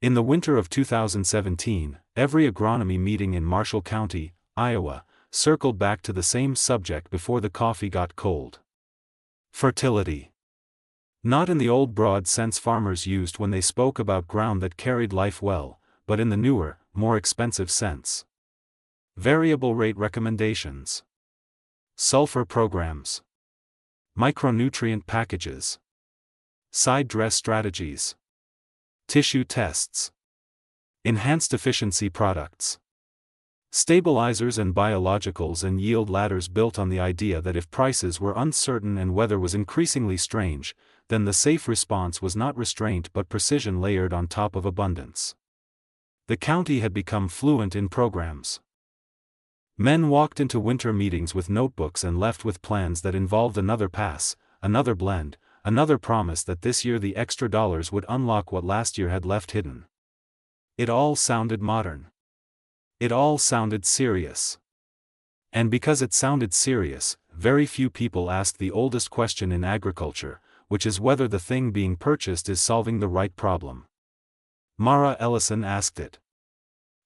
In the winter of 2017, every agronomy meeting in Marshall County, Iowa, circled back to the same subject before the coffee got cold. Fertility. Not in the old broad sense farmers used when they spoke about ground that carried life well, but in the newer, more expensive sense. Variable rate recommendations. Sulfur programs. Micronutrient packages. Side dress strategies. Tissue tests. Enhanced efficiency products. Stabilizers and biologicals and yield ladders built on the idea that if prices were uncertain and weather was increasingly strange, then the safe response was not restraint but precision layered on top of abundance. The county had become fluent in programs. Men walked into winter meetings with notebooks and left with plans that involved another pass, another blend, another promise that this year the extra dollars would unlock what last year had left hidden. It all sounded modern. It all sounded serious. And because it sounded serious, very few people asked the oldest question in agriculture, which is whether the thing being purchased is solving the right problem. Mara Ellison asked it.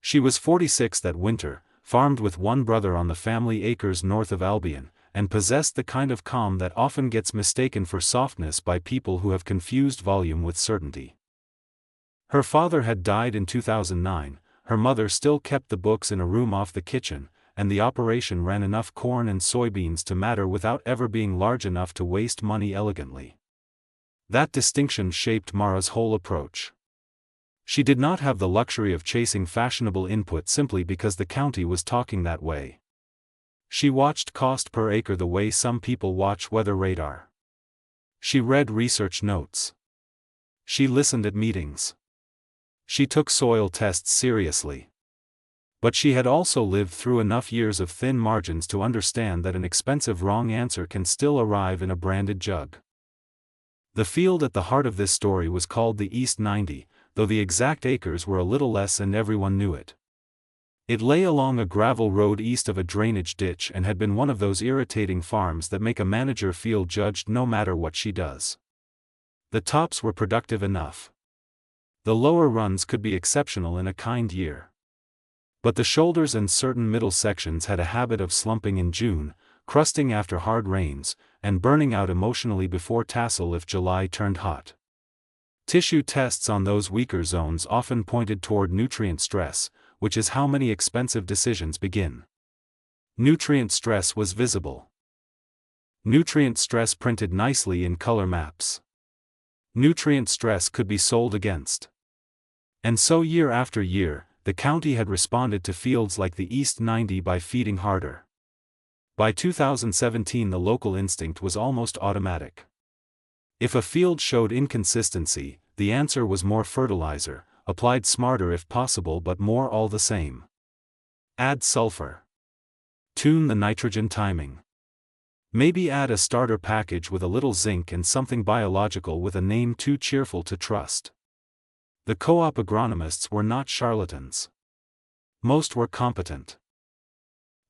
She was 46 that winter, farmed with one brother on the family acres north of Albion, and possessed the kind of calm that often gets mistaken for softness by people who have confused volume with certainty. Her father had died in 2009, her mother still kept the books in a room off the kitchen, and the operation ran enough corn and soybeans to matter without ever being large enough to waste money elegantly. That distinction shaped Mara's whole approach. She did not have the luxury of chasing fashionable input simply because the county was talking that way. She watched cost per acre the way some people watch weather radar. She read research notes. She listened at meetings. She took soil tests seriously. But she had also lived through enough years of thin margins to understand that an expensive wrong answer can still arrive in a branded jug. The field at the heart of this story was called the East 90, though the exact acres were a little less and everyone knew it. It lay along a gravel road east of a drainage ditch and had been one of those irritating farms that make a manager feel judged no matter what she does. The tops were productive enough. The lower runs could be exceptional in a kind year. But the shoulders and certain middle sections had a habit of slumping in June, crusting after hard rains, and burning out emotionally before tassel if July turned hot. Tissue tests on those weaker zones often pointed toward nutrient stress, which is how many expensive decisions begin. Nutrient stress was visible. Nutrient stress printed nicely in color maps. Nutrient stress could be sold against. And so year after year, the county had responded to fields like the East 90 by feeding harder. By 2017 the local instinct was almost automatic. If a field showed inconsistency, the answer was more fertilizer, applied smarter if possible but more all the same. Add sulfur. Tune the nitrogen timing. Maybe add a starter package with a little zinc and something biological with a name too cheerful to trust. The co-op agronomists were not charlatans. Most were competent.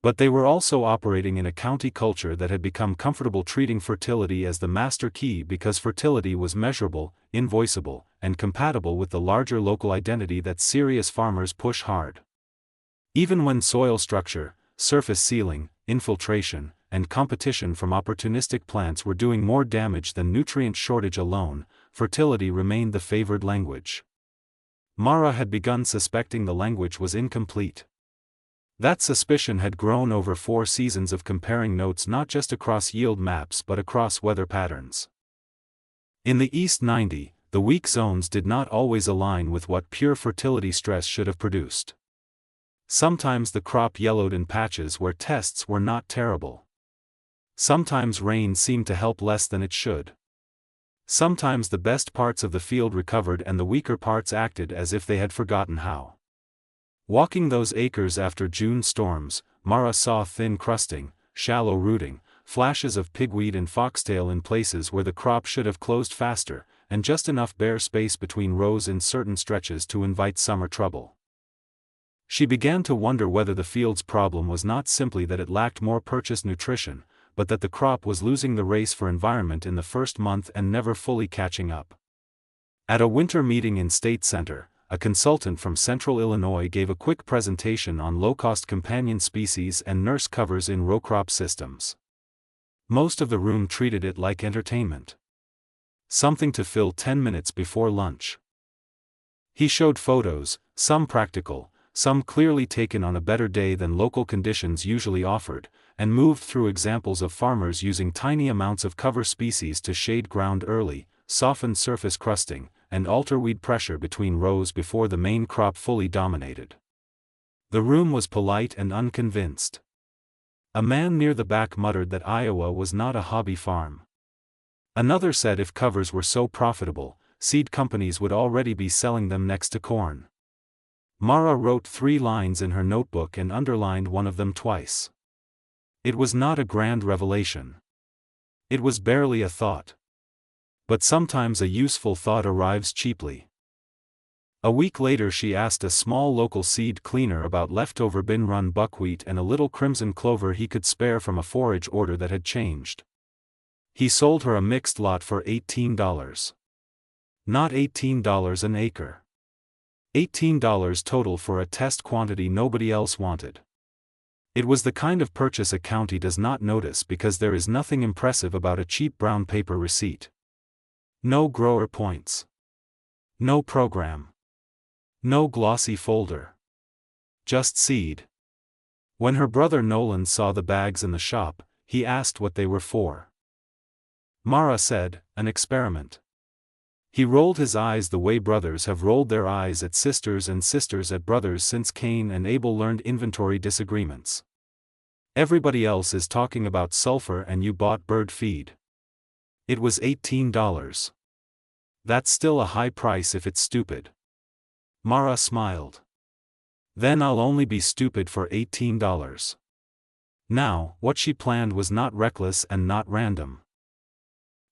But they were also operating in a county culture that had become comfortable treating fertility as the master key because fertility was measurable, invoiceable, and compatible with the larger local identity that serious farmers push hard. Even when soil structure, surface sealing, infiltration, and competition from opportunistic plants were doing more damage than nutrient shortage alone, fertility remained the favored language. Mara had begun suspecting the language was incomplete. That suspicion had grown over 4 seasons of comparing notes not just across yield maps but across weather patterns. In the East 90, the weak zones did not always align with what pure fertility stress should have produced. Sometimes the crop yellowed in patches where tests were not terrible. Sometimes rain seemed to help less than it should. Sometimes the best parts of the field recovered and the weaker parts acted as if they had forgotten how. Walking those acres after June storms, Mara saw thin crusting, shallow rooting, flashes of pigweed and foxtail in places where the crop should have closed faster, and just enough bare space between rows in certain stretches to invite summer trouble. She began to wonder whether the field's problem was not simply that it lacked more purchased nutrition, but that the crop was losing the race for environment in the first month and never fully catching up. At a winter meeting in State Center, a consultant from Central Illinois gave a quick presentation on low-cost companion species and nurse covers in row crop systems. Most of the room treated it like entertainment. Something to fill 10 minutes before lunch. He showed photos, some practical, some clearly taken on a better day than local conditions usually offered, and moved through examples of farmers using tiny amounts of cover species to shade ground early, soften surface crusting, and alter weed pressure between rows before the main crop fully dominated. The room was polite and unconvinced. A man near the back muttered that Iowa was not a hobby farm. Another said if covers were so profitable, seed companies would already be selling them next to corn. Mara wrote 3 lines in her notebook and underlined one of them twice. It was not a grand revelation. It was barely a thought. But sometimes a useful thought arrives cheaply. A week later she asked a small local seed cleaner about leftover bin-run buckwheat and a little crimson clover he could spare from a forage order that had changed. He sold her a mixed lot for $18. Not $18 an acre. $18 total for a test quantity nobody else wanted. It was the kind of purchase a county does not notice because there is nothing impressive about a cheap brown paper receipt. No grower points. No program. No glossy folder. Just seed. When her brother Nolan saw the bags in the shop, he asked what they were for. Mara said, an experiment. He rolled his eyes the way brothers have rolled their eyes at sisters and sisters at brothers since Cain and Abel learned inventory disagreements. Everybody else is talking about sulfur and you bought bird feed. It was $18. That's still a high price if it's stupid. Mara smiled. Then I'll only be stupid for $18. Now, what she planned was not reckless and not random.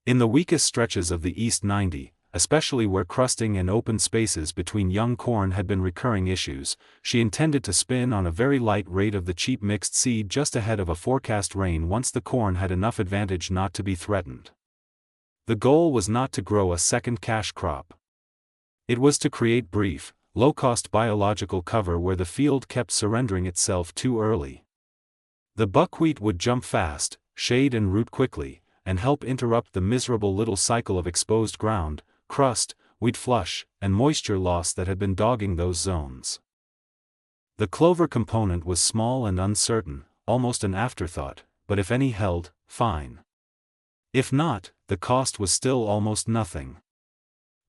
In the weakest stretches of the East 90, especially where crusting and open spaces between young corn had been recurring issues, she intended to spin on a very light rate of the cheap mixed seed just ahead of a forecast rain once the corn had enough advantage not to be threatened. The goal was not to grow a second cash crop. It was to create brief, low-cost biological cover where the field kept surrendering itself too early. The buckwheat would jump fast, shade and root quickly, and help interrupt the miserable little cycle of exposed ground, crust, weed flush, and moisture loss that had been dogging those zones. The clover component was small and uncertain, almost an afterthought, but if any held, fine. If not, the cost was still almost nothing.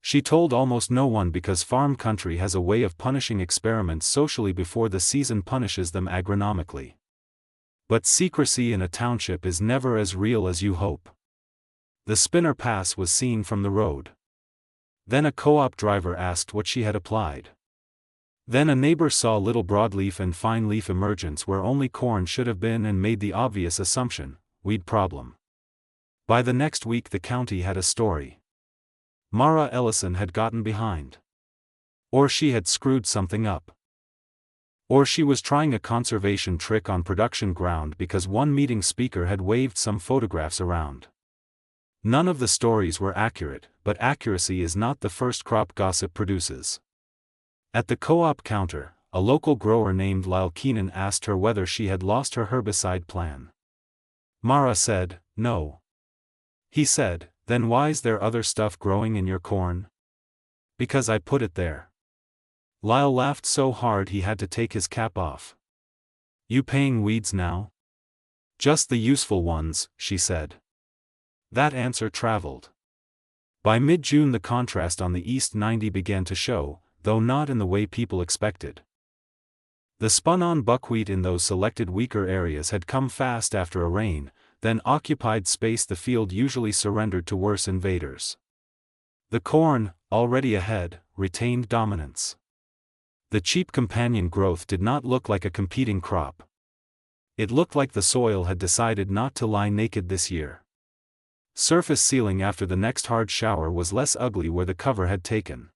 She told almost no one because farm country has a way of punishing experiments socially before the season punishes them agronomically. But secrecy in a township is never as real as you hope. The spinner pass was seen from the road. Then a co-op driver asked what she had applied. Then a neighbor saw little broadleaf and fine leaf emergence where only corn should have been and made the obvious assumption, weed problem. By the next week the county had a story. Mara Ellison had gotten behind. Or she had screwed something up. Or she was trying a conservation trick on production ground because one meeting speaker had waved some photographs around. None of the stories were accurate, but accuracy is not the first crop gossip produces. At the co-op counter, a local grower named Lyle Keenan asked her whether she had lost her herbicide plan. Mara said, no. He said, then why's there other stuff growing in your corn? Because I put it there. Lyle laughed so hard he had to take his cap off. You paying weeds now? Just the useful ones, she said. That answer traveled. By mid-June the contrast on the East 90 began to show, though not in the way people expected. The spun-on buckwheat in those selected weaker areas had come fast after a rain, then occupied space the field usually surrendered to worse invaders. The corn, already ahead, retained dominance. The cheap companion growth did not look like a competing crop. It looked like the soil had decided not to lie naked this year. Surface sealing after the next hard shower was less ugly where the cover had taken.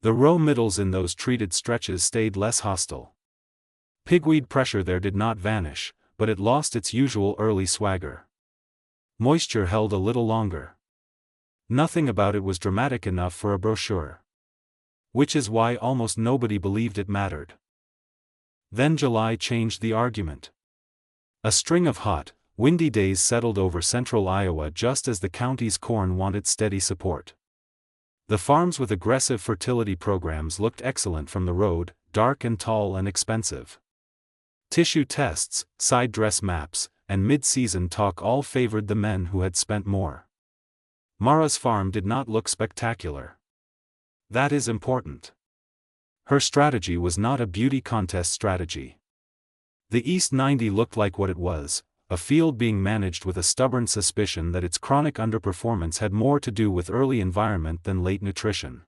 The row middles in those treated stretches stayed less hostile. Pigweed pressure there did not vanish, but it lost its usual early swagger. Moisture held a little longer. Nothing about it was dramatic enough for a brochure. Which is why almost nobody believed it mattered. Then July changed the argument. A string of hot, windy days settled over central Iowa just as the county's corn wanted steady support. The farms with aggressive fertility programs looked excellent from the road, dark and tall and expensive. Tissue tests, side dress maps, and mid-season talk all favored the men who had spent more. Mara's farm did not look spectacular. That is important. Her strategy was not a beauty contest strategy. The East 90 looked like what it was, a field being managed with a stubborn suspicion that its chronic underperformance had more to do with early environment than late nutrition.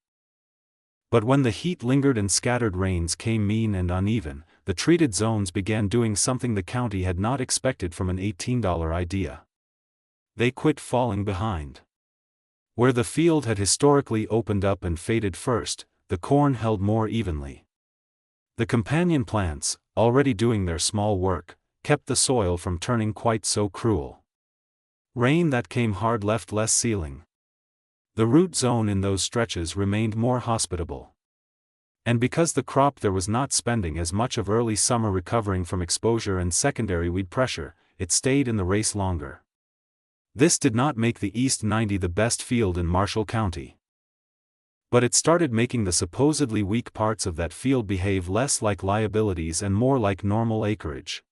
But when the heat lingered and scattered rains came mean and uneven, the treated zones began doing something the county had not expected from an $18 idea. They quit falling behind. Where the field had historically opened up and faded first, the corn held more evenly. The companion plants, already doing their small work, kept the soil from turning quite so cruel. Rain that came hard left less sealing. The root zone in those stretches remained more hospitable. And because the crop there was not spending as much of early summer recovering from exposure and secondary weed pressure, it stayed in the race longer. This did not make the East 90 the best field in Marshall County. But it started making the supposedly weak parts of that field behave less like liabilities and more like normal acreage.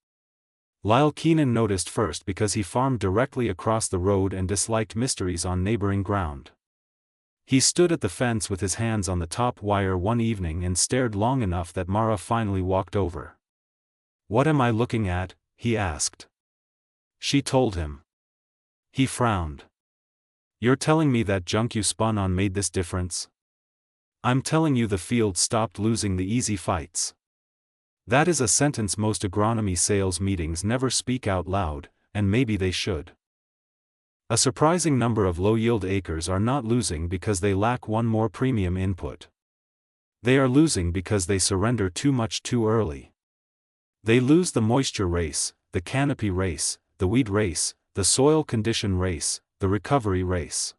Lyle Keenan noticed first because he farmed directly across the road and disliked mysteries on neighboring ground. He stood at the fence with his hands on the top wire one evening and stared long enough that Mara finally walked over. "What am I looking at?" he asked. She told him. He frowned. "You're telling me that junk you spun on made this difference?" "I'm telling you the field stopped losing the easy fights." That is a sentence most agronomy sales meetings never speak out loud, and maybe they should. A surprising number of low-yield acres are not losing because they lack one more premium input. They are losing because they surrender too much too early. They lose the moisture race, the canopy race, the weed race, the soil condition race, the recovery race.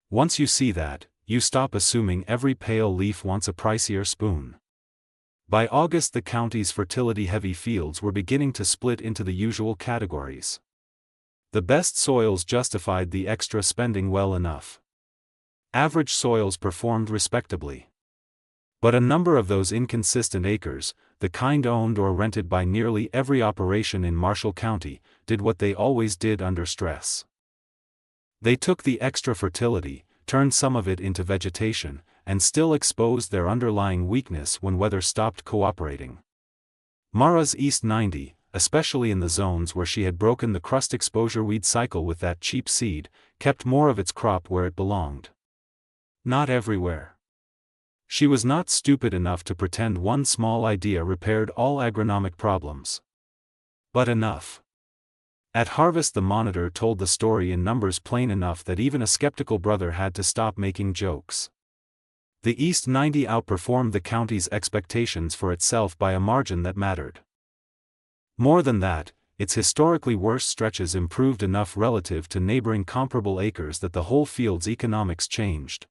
Once you see that, you stop assuming every pale leaf wants a pricier spoon. By August the county's fertility-heavy fields were beginning to split into the usual categories. The best soils justified the extra spending well enough. Average soils performed respectably. But a number of those inconsistent acres, the kind owned or rented by nearly every operation in Marshall County, did what they always did under stress. They took the extra fertility, turned some of it into vegetation, and still exposed their underlying weakness when weather stopped cooperating. Mara's East 90, especially in the zones where she had broken the crust exposure weed cycle with that cheap seed, kept more of its crop where it belonged. Not everywhere. She was not stupid enough to pretend one small idea repaired all agronomic problems. But enough. At harvest the monitor told the story in numbers plain enough that even a skeptical brother had to stop making jokes. The East 90 outperformed the county's expectations for itself by a margin that mattered. More than that, its historically worst stretches improved enough relative to neighboring comparable acres that the whole field's economics changed.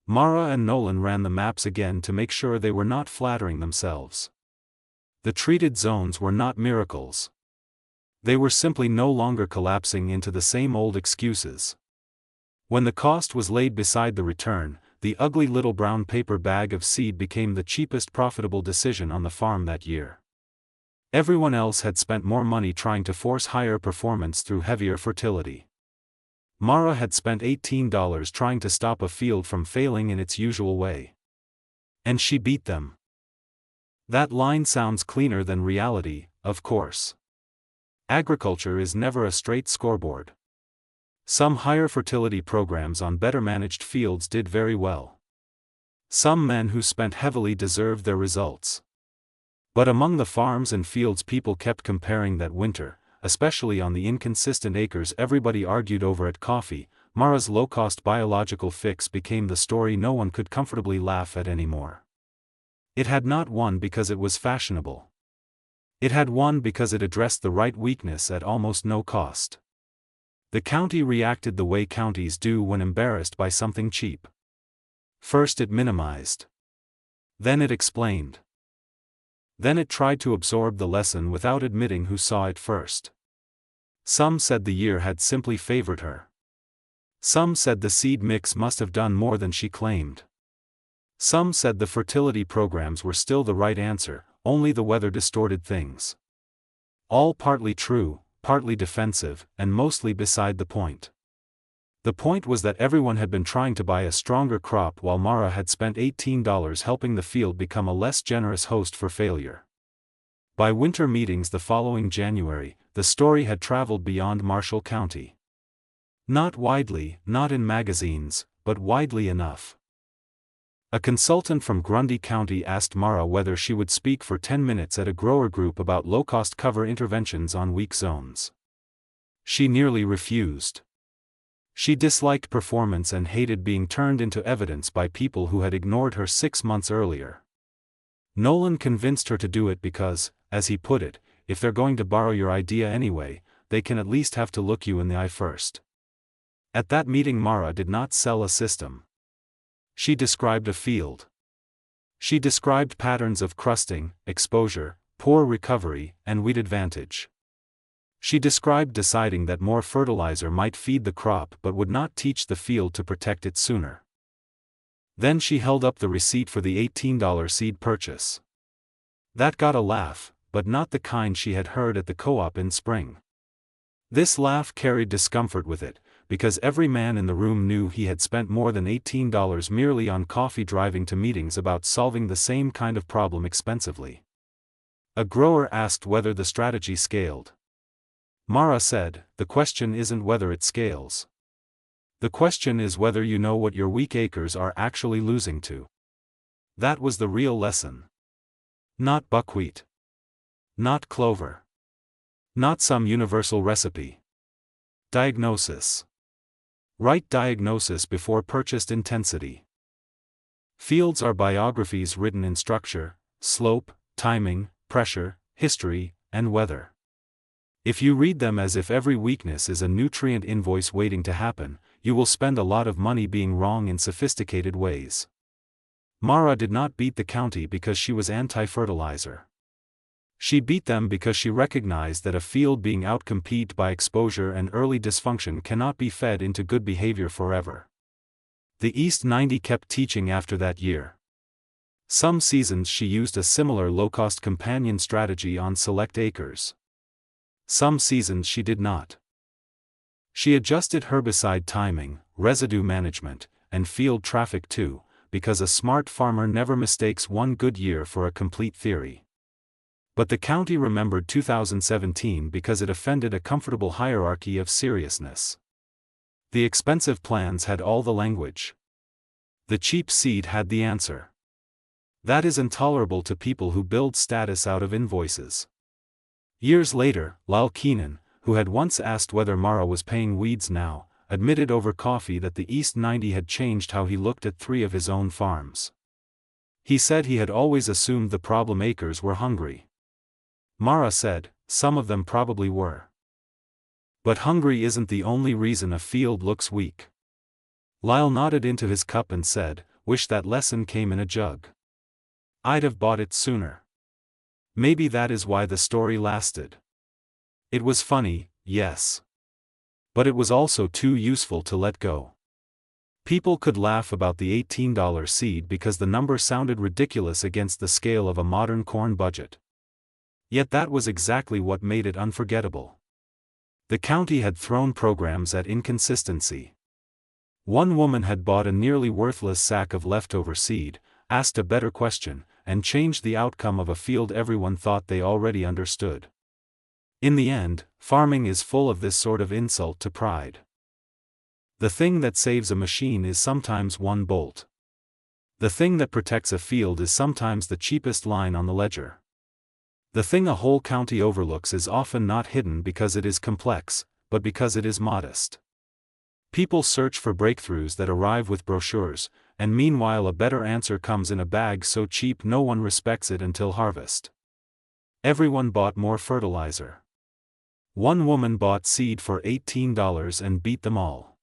Mara and Nolan ran the maps again to make sure they were not flattering themselves. The treated zones were not miracles. They were simply no longer collapsing into the same old excuses. When the cost was laid beside the return, the ugly little brown paper bag of seed became the cheapest profitable decision on the farm that year. Everyone else had spent more money trying to force higher performance through heavier fertility. Mara had spent $18 trying to stop a field from failing in its usual way. And she beat them. That line sounds cleaner than reality, of course. Agriculture is never a straight scoreboard. Some higher fertility programs on better managed fields did very well. Some men who spent heavily deserved their results. But among the farms and fields people kept comparing that winter, especially on the inconsistent acres everybody argued over at coffee, Mara's low-cost biological fix became the story no one could comfortably laugh at anymore. It had not won because it was fashionable. It had won because it addressed the right weakness at almost no cost. The county reacted the way counties do when embarrassed by something cheap. First it minimized. Then it explained. Then it tried to absorb the lesson without admitting who saw it first. Some said the year had simply favored her. Some said the seed mix must have done more than she claimed. Some said the fertility programs were still the right answer, only the weather distorted things. All partly true, partly defensive, and mostly beside the point. The point was that everyone had been trying to buy a stronger crop while Mara had spent $18 helping the field become a less generous host for failure. By winter meetings the following January, the story had traveled beyond Marshall County. Not widely, not in magazines, but widely enough. A consultant from Grundy County asked Mara whether she would speak for 10 minutes at a grower group about low-cost cover interventions on weak zones. She nearly refused. She disliked performance and hated being turned into evidence by people who had ignored her 6 months earlier. Nolan convinced her to do it because, as he put it, if they're going to borrow your idea anyway, they can at least have to look you in the eye first. At that meeting Mara did not sell a system. She described a field. She described patterns of crusting, exposure, poor recovery, and weed advantage. She described deciding that more fertilizer might feed the crop but would not teach the field to protect it sooner. Then she held up the receipt for the $18 seed purchase. That got a laugh, but not the kind she had heard at the co-op in spring. This laugh carried discomfort with it, because every man in the room knew he had spent more than $18 merely on coffee driving to meetings about solving the same kind of problem expensively. A grower asked whether the strategy scaled. Mara said, "The question isn't whether it scales. The question is whether you know what your weak acres are actually losing to." That was the real lesson. Not buckwheat. Not clover. Not some universal recipe. Diagnosis. Right diagnosis before purchased intensity. Fields are biographies written in structure, slope, timing, pressure, history, and weather. If you read them as if every weakness is a nutrient invoice waiting to happen, you will spend a lot of money being wrong in sophisticated ways. Mara did not beat the county because she was anti-fertilizer. She beat them because she recognized that a field being outcompeted by exposure and early dysfunction cannot be fed into good behavior forever. The East 90 kept teaching after that year. Some seasons she used a similar low-cost companion strategy on select acres. Some seasons she did not. She adjusted herbicide timing, residue management, and field traffic too, because a smart farmer never mistakes one good year for a complete theory. But the county remembered 2017 because it offended a comfortable hierarchy of seriousness. The expensive plans had all the language. The cheap seed had the answer. That is intolerable to people who build status out of invoices. Years later, Lyle Keenan, who had once asked whether Mara was paying weeds now, admitted over coffee that the East 90 had changed how he looked at 3 of his own farms. He said he had always assumed the problem acres were hungry. Mara said, "Some of them probably were. But hungry isn't the only reason a field looks weak." Lyle nodded into his cup and said, "Wish that lesson came in a jug. I'd have bought it sooner." Maybe that is why the story lasted. It was funny, yes. But it was also too useful to let go. People could laugh about the $18 seed because the number sounded ridiculous against the scale of a modern corn budget. Yet that was exactly what made it unforgettable. The county had thrown programs at inconsistency. One woman had bought a nearly worthless sack of leftover seed, asked a better question, and changed the outcome of a field everyone thought they already understood. In the end, farming is full of this sort of insult to pride. The thing that saves a machine is sometimes one bolt. The thing that protects a field is sometimes the cheapest line on the ledger. The thing a whole county overlooks is often not hidden because it is complex, but because it is modest. People search for breakthroughs that arrive with brochures, and meanwhile a better answer comes in a bag so cheap no one respects it until harvest. Everyone bought more fertilizer. One woman bought seed for $18 and beat them all.